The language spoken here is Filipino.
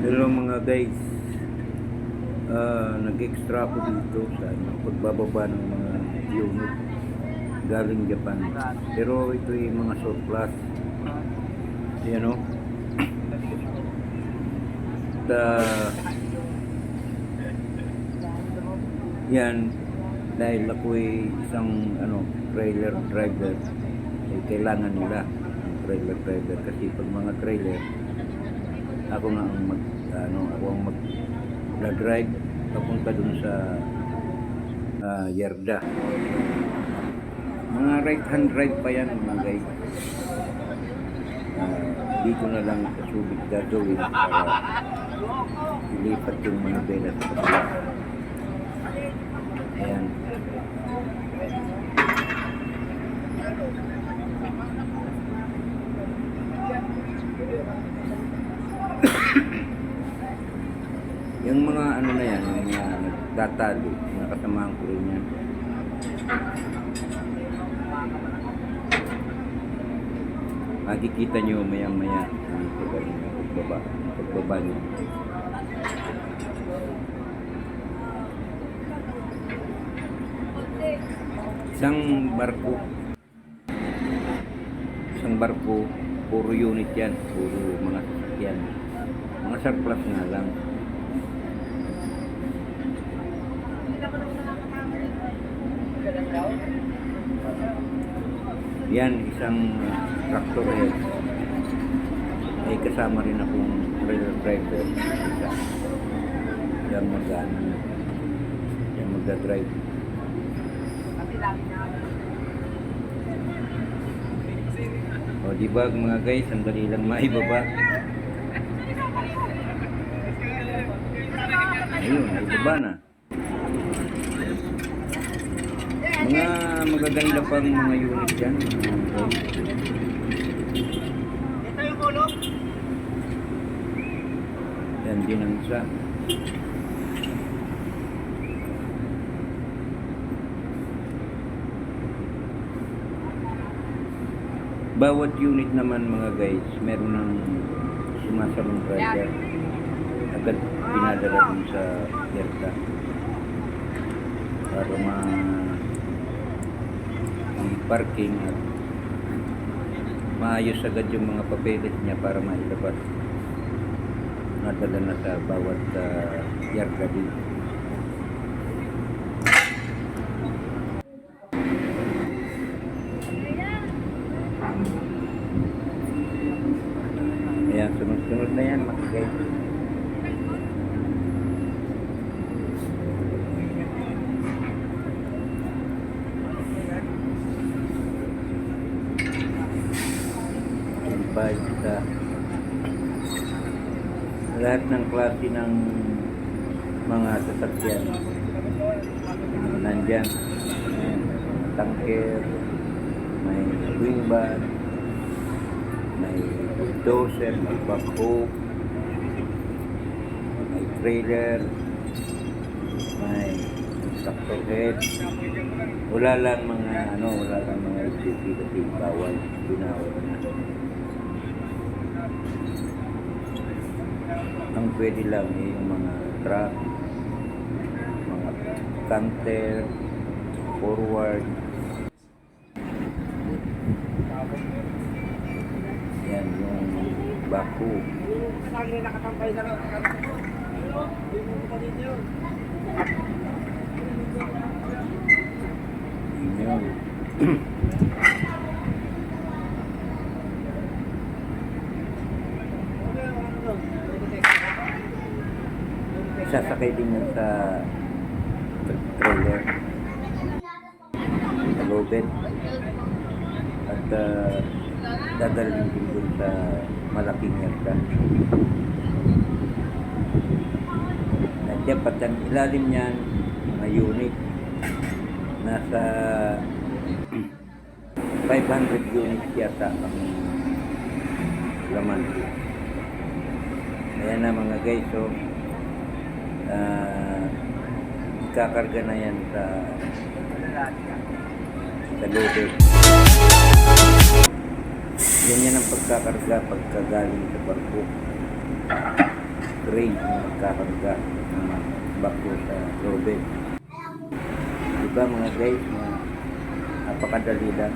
Hello mga guys, nag-extra ako dito sa pagbababa ng mga unit galing Japan. Pero ito yung mga surplus. Yan o. Yan, dahil ako ay isang trailer driver, kailangan nila ang trailer driver kasi pag mga trailer, ako nga ang mag-drive papunta dun sa Yerda. Mga right hand drive pa yan mga guys. Dito na lang sa Subic gagawin para ilipat yung manubela sa kapila. Ayan. Yung mga na yan, yung mga nagtatalo, mga kasamahan ko rin yan. Makikita nyo maya-maya pagbaba nyo. Isang barko, puro unit yan, puro mga sasakyan. Mga surplus nga lang. Yan, isang tractor head. Ay kasama rin akong trailer driver. Yan magdadrive. O diba mga guys, sandali lang maibaba. Ayun, naibaba na. Mga magaganda pang mga unit yan. Ito yung ulo. Yan din ang isa. Bawat unit naman mga guys, meron ng sumasalong driver. Agad pinadala dun sa Yerda para parking at maayos agad yung mga papeles niya para mailabas. Nadala na sa bawat Yerda dito. Ayan, sunod-sunod na yan mga guys. Isa. Lahat ng klase ng mga sasakyan nandyan. Tanker, may swing van, may bulldozer, may backhoe, may trailer, may tractor head. Wala lang mga SUV kasi bawal, binawal na. Ang pwede lang yung mga truck, mga canter, forward. Yan yung backhoe. Yun. Sasakay din yan sa trailer sa lobet at dadalhin din dun sa malaking Yerda. At yan ang ilalim niyan mga unit nasa 500 units yata ang laman. Ayan na mga guys, so kakarga na yan sa lobet. Ganyan ang pagkakarga pagkagaling sa barko. So crane na magkakarga ng bako sa lobby. Diba mga guys, napakadali lang.